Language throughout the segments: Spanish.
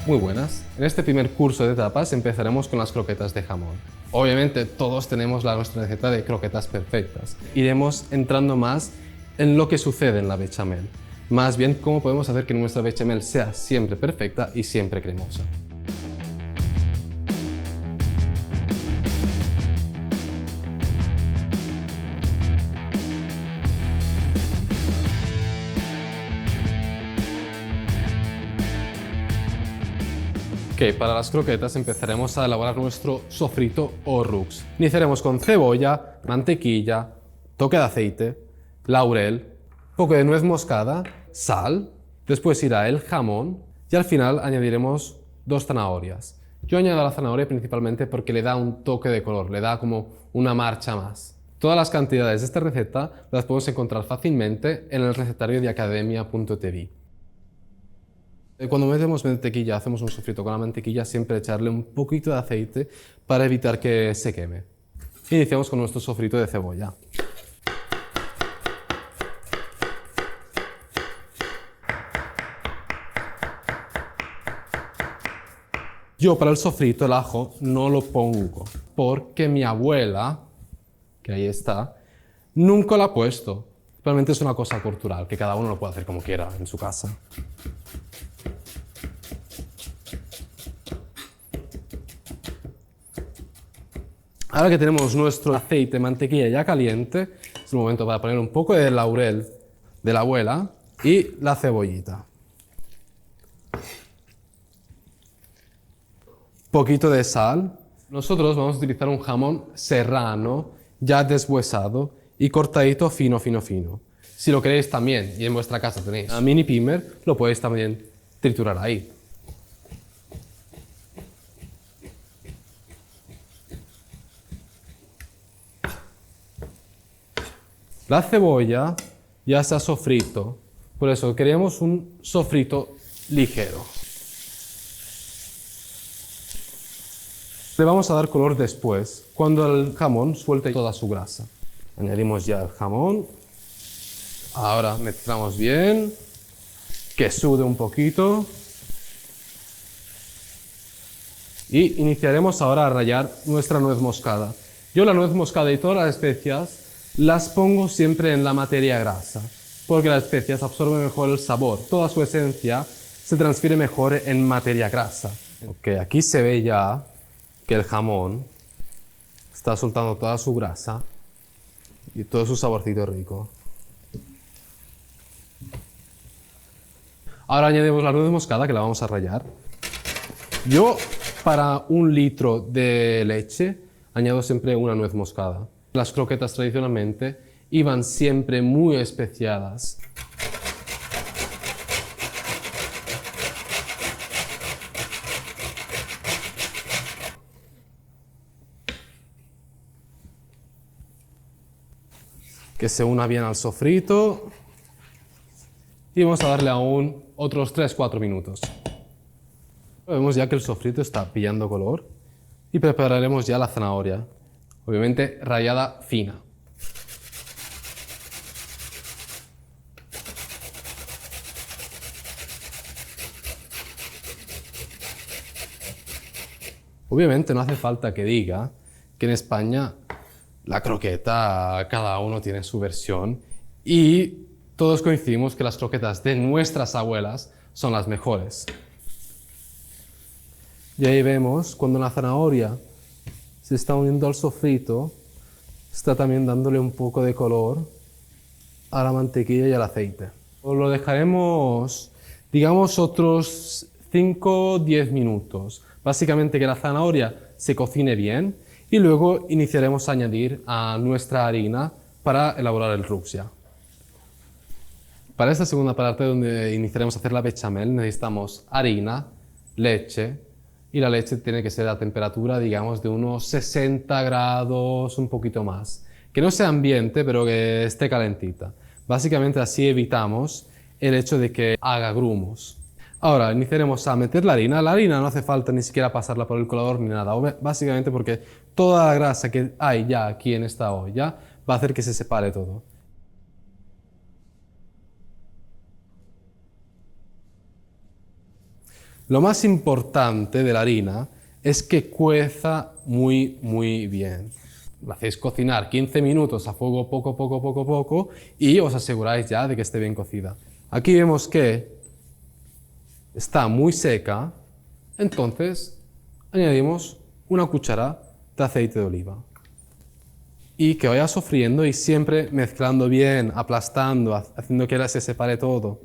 Muy buenas. En este primer curso de tapas empezaremos con las croquetas de jamón. Obviamente todos tenemos nuestra receta de croquetas perfectas. Iremos entrando más en lo que sucede en la bechamel. Más bien cómo podemos hacer que nuestra bechamel sea siempre perfecta y siempre cremosa. Ok, para las croquetas empezaremos a elaborar nuestro sofrito o roux. Iniciaremos con cebolla, mantequilla, toque de aceite, laurel, poco de nuez moscada, sal, después irá el jamón y al final añadiremos 2 zanahorias. Yo añado la zanahoria principalmente porque le da un toque de color, le da como una marcha más. Todas las cantidades de esta receta las podemos encontrar fácilmente en el recetario de academia.tv. Cuando metemos mantequilla, hacemos un sofrito con la mantequilla, siempre echarle un poquito de aceite para evitar que se queme. Iniciamos con nuestro sofrito de cebolla. Yo para el sofrito el ajo no lo pongo, porque mi abuela, que ahí está, nunca lo ha puesto. Realmente es una cosa cultural, que cada uno lo puede hacer como quiera en su casa. Ahora que tenemos nuestro aceite, mantequilla ya caliente, es el momento para poner un poco de laurel de la abuela y la cebollita. Poquito de sal. Nosotros vamos a utilizar un jamón serrano ya deshuesado y cortadito fino, fino, fino. Si lo queréis también, y en vuestra casa tenéis a mini pimer, lo podéis también triturar ahí. La cebolla ya se ha sofrito, por eso queremos un sofrito ligero. Le vamos a dar color después, cuando el jamón suelte toda su grasa. Añadimos ya el jamón. Ahora mezclamos bien, que sude un poquito. Y iniciaremos ahora a rallar nuestra nuez moscada. Yo la nuez moscada y todas las especias las pongo siempre en la materia grasa, porque las especias absorben mejor el sabor, toda su esencia se transfiere mejor en materia grasa. Ok, aquí se ve ya que el jamón está soltando toda su grasa y todo su saborcito rico. Ahora añadimos la nuez moscada que la vamos a rallar. Yo para 1 litro de leche añado siempre una nuez moscada. Las croquetas tradicionalmente iban siempre muy especiadas. Que se una bien al sofrito. Y vamos a darle aún otros 3-4 minutos. Vemos ya que el sofrito está pillando color y prepararemos ya la zanahoria, obviamente rallada fina. Obviamente no hace falta que diga que en España la croqueta cada uno tiene su versión y todos coincidimos que las croquetas de nuestras abuelas son las mejores. Y ahí vemos cuando la zanahoria se está uniendo al sofrito, está también dándole un poco de color a la mantequilla y al aceite. Lo dejaremos, digamos, otros 5-10 minutos. Básicamente que la zanahoria se cocine bien y luego iniciaremos a añadir a nuestra harina para elaborar el roux ya. Para esta segunda parte donde iniciaremos a hacer la bechamel necesitamos harina, leche, y la leche tiene que ser a temperatura, digamos, de unos 60 grados, un poquito más. Que no sea ambiente, pero que esté calentita. Básicamente así evitamos el hecho de que haga grumos. Ahora iniciaremos a meter la harina. La harina no hace falta ni siquiera pasarla por el colador ni nada, básicamente porque toda la grasa que hay ya aquí en esta olla va a hacer que se separe todo. Lo más importante de la harina es que cueza muy bien. La hacéis cocinar 15 minutos a fuego poco y os aseguráis ya de que esté bien cocida. Aquí vemos que está muy seca, entonces añadimos una cuchara de aceite de oliva. Y que vaya sofriendo y siempre mezclando bien, aplastando, haciendo que se separe todo.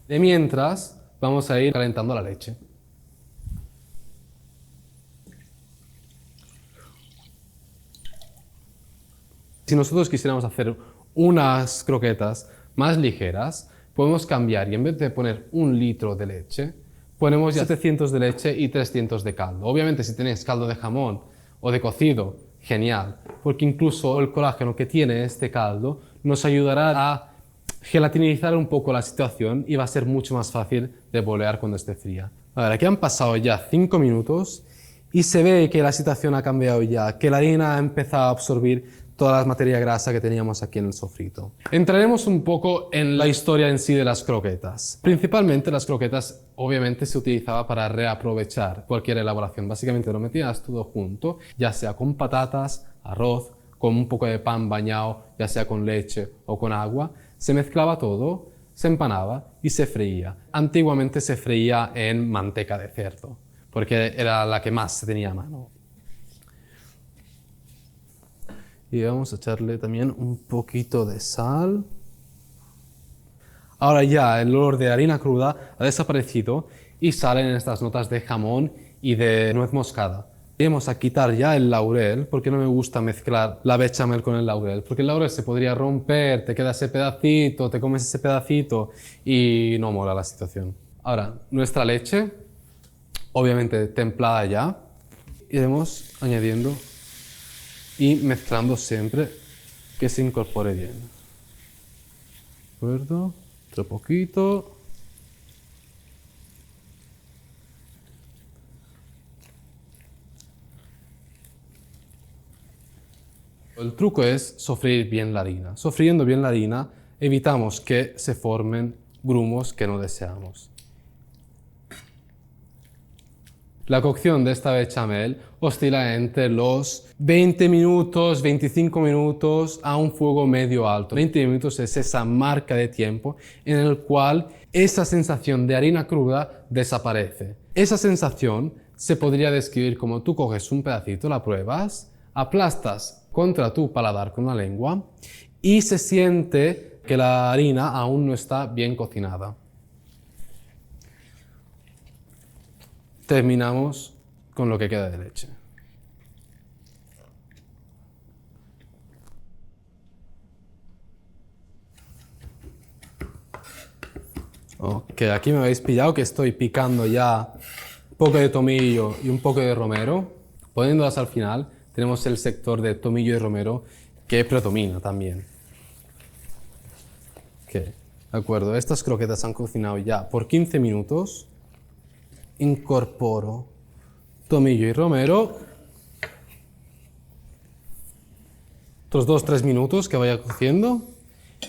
De mientras, vamos a ir calentando la leche. Si nosotros quisiéramos hacer unas croquetas más ligeras, podemos cambiar y en vez de poner 1 litro de leche, ponemos ya 700 de leche y 300 de caldo. Obviamente si tenéis caldo de jamón o de cocido, genial, porque incluso el colágeno que tiene este caldo nos ayudará a gelatinizar un poco la situación y va a ser mucho más fácil de bolear cuando esté fría. A ver, aquí han pasado ya 5 minutos y se ve que la situación ha cambiado ya, que la harina ha empezado a absorbir toda la materia grasa que teníamos aquí en el sofrito. Entraremos un poco en la historia en sí de las croquetas. Principalmente las croquetas obviamente se utilizaba para reaprovechar cualquier elaboración. Básicamente lo metías todo junto, ya sea con patatas, arroz, con un poco de pan bañado, ya sea con leche o con agua. Se mezclaba todo, se empanaba y se freía. Antiguamente se freía en manteca de cerdo, porque era la que más se tenía a mano. Y vamos a echarle también un poquito de sal. Ahora ya el olor de harina cruda ha desaparecido y salen estas notas de jamón y de nuez moscada. Vamos a quitar ya el laurel, porque no me gusta mezclar la bechamel con el laurel, porque el laurel se podría romper, te queda ese pedacito, te comes ese pedacito y no mola la situación. Ahora, nuestra leche, obviamente templada ya, iremos añadiendo y mezclando siempre que se incorpore bien. ¿De acuerdo? Otro poquito. El truco es sofreír bien la harina. Sofriendo bien la harina evitamos que se formen grumos que no deseamos. La cocción de esta bechamel oscila entre los 20 minutos, 25 minutos a un fuego medio alto. 20 minutos es esa marca de tiempo en el cual esa sensación de harina cruda desaparece. Esa sensación se podría describir como tú coges un pedacito, la pruebas, aplastas contra tu paladar con la lengua y se siente que la harina aún no está bien cocinada. Terminamos con lo que queda de leche. Ok, aquí me habéis pillado que estoy picando ya un poco de tomillo y un poco de romero. Poniéndolas al final, tenemos el sector de tomillo y romero que predomina también. Ok, de acuerdo, estas croquetas han cocinado ya por 15 minutos. Incorporo tomillo y romero. Otros 2-3 minutos que vaya cociendo.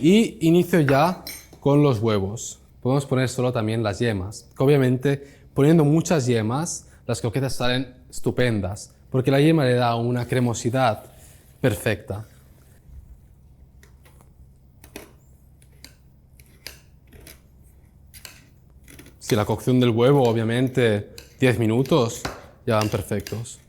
Y inicio ya con los huevos. Podemos poner solo también las yemas. Que obviamente, poniendo muchas yemas, las croquetas salen estupendas. Porque la yema le da una cremosidad perfecta. Si la cocción del huevo, obviamente, 10 minutos, ya van perfectos.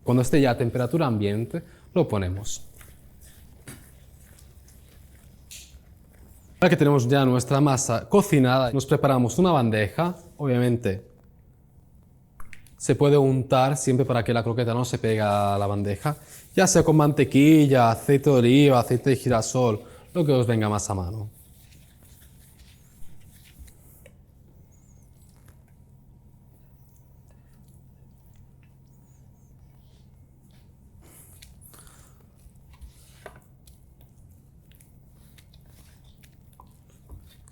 Cuando esté ya a temperatura ambiente, lo ponemos. Ahora que tenemos ya nuestra masa cocinada, nos preparamos una bandeja, obviamente se puede untar siempre para que la croqueta no se pegue a la bandeja, ya sea con mantequilla, aceite de oliva, aceite de girasol, lo que os venga más a mano.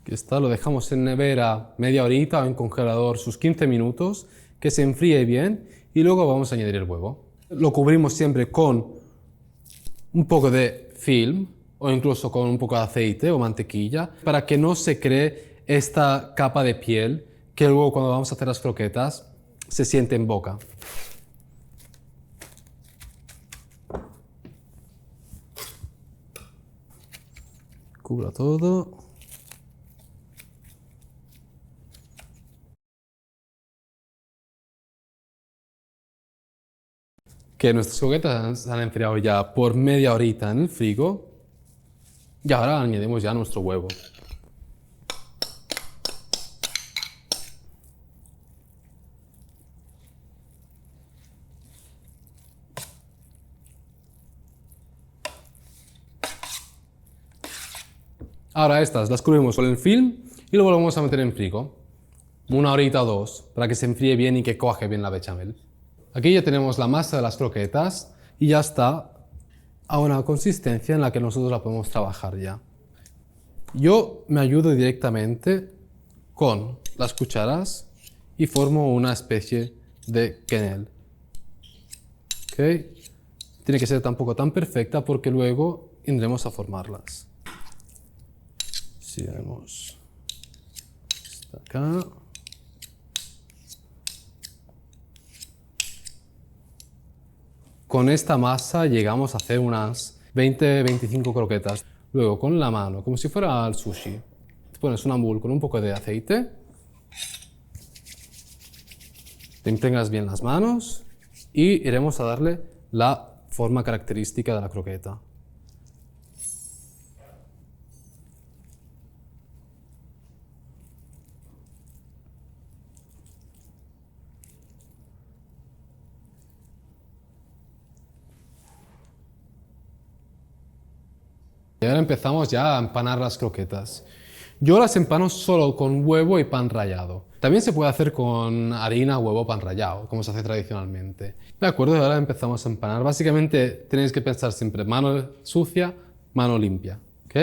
Ok, Y está, lo dejamos en nevera media horita o en congelador sus 15 minutos, que se enfríe bien y luego vamos a añadir el huevo. Lo cubrimos siempre con un poco de film o incluso con un poco de aceite o mantequilla para que no se cree esta capa de piel que luego cuando vamos a hacer las croquetas se siente en boca. Cubra todo. Que nuestras croquetas se han enfriado ya por media horita en el frigo y ahora añadimos ya nuestro huevo. Ahora estas las cubrimos con el film y lo volvemos a meter en frigo. Una horita o dos para que se enfríe bien y que cuaje bien la bechamel. Aquí ya tenemos la masa de las croquetas y ya está a una consistencia en la que nosotros la podemos trabajar ya. Yo me ayudo directamente con las cucharas y formo una especie de quenelle. ¿Okay? Tiene que ser tampoco tan perfecta porque luego iremos a formarlas. Si vemos hasta acá. Con esta masa llegamos a hacer unas 20-25 croquetas. Luego con la mano, como si fuera el sushi, te pones una bowl con un poco de aceite, te impregnas bien las manos y iremos a darle la forma característica de la croqueta. Y ahora empezamos ya a empanar las croquetas. Yo las empano solo con huevo y pan rallado. También se puede hacer con harina, huevo, pan rallado, como se hace tradicionalmente. De acuerdo, y ahora empezamos a empanar. Básicamente tenéis que pensar siempre mano sucia, mano limpia. ¿Ok?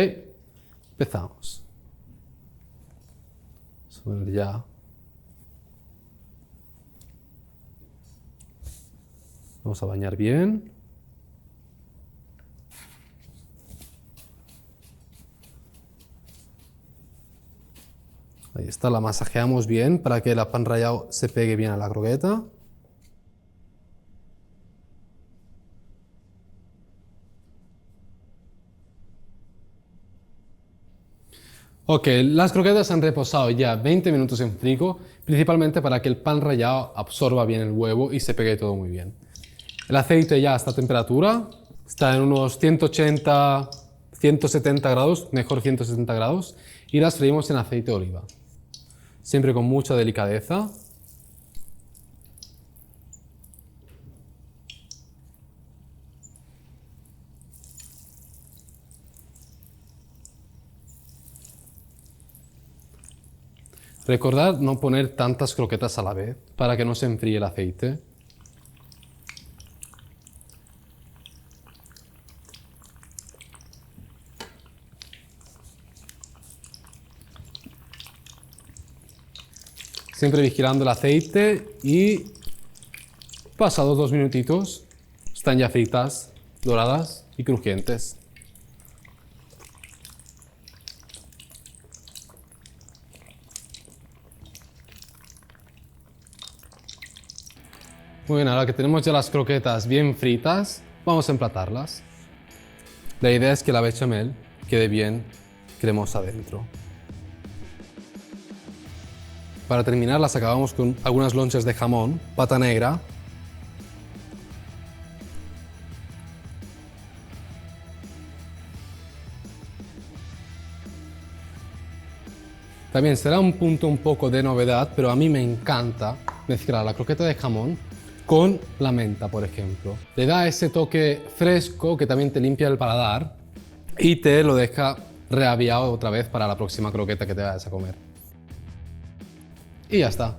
Empezamos. Vamos a poner ya. Vamos a bañar bien. Ahí está, la masajeamos bien para que el pan rallado se pegue bien a la croqueta. Ok, las croquetas han reposado ya 20 minutos en frigo, principalmente para que el pan rallado absorba bien el huevo y se pegue todo muy bien. El aceite ya está a temperatura, está en unos 180, 170 grados, mejor 170 grados, y las freímos en aceite de oliva. Siempre con mucha delicadeza. Recordad no poner tantas croquetas a la vez para que no se enfríe el aceite. Siempre vigilando el aceite y pasados 2 minutitos están ya fritas, doradas y crujientes. Muy bien, ahora que tenemos ya las croquetas bien fritas, vamos a emplatarlas. La idea es que la bechamel quede bien cremosa dentro. Para terminar, las acabamos con algunas lonchas de jamón, pata negra. También será un punto un poco de novedad, pero a mí me encanta mezclar la croqueta de jamón con la menta, por ejemplo. Le da ese toque fresco que también te limpia el paladar y te lo deja reaviado otra vez para la próxima croqueta que te vayas a comer. Y ya está.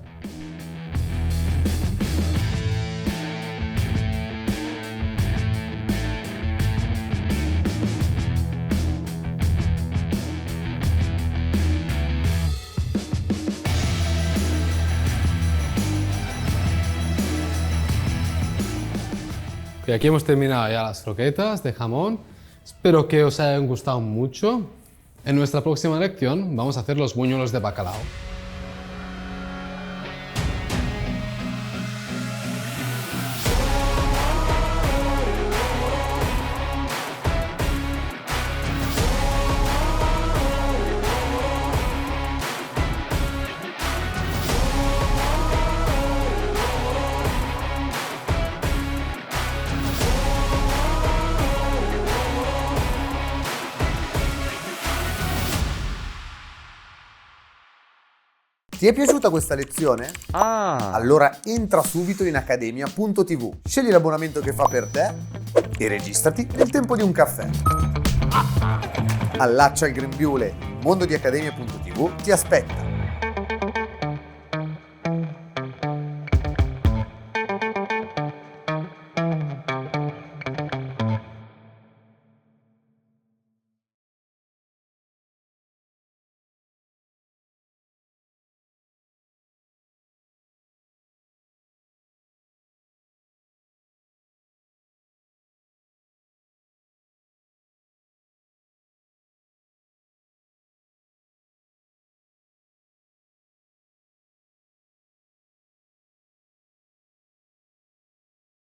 Y aquí hemos terminado ya las croquetas de jamón. Espero que os hayan gustado mucho. En nuestra próxima lección vamos a hacer los buñuelos de bacalao. Ti è piaciuta questa lezione? Allora entra subito in accademia.tv, scegli l'abbonamento che fa per te e registrati nel tempo di un caffè. Allaccia il grembiule, mondo di accademia.tv ti aspetta.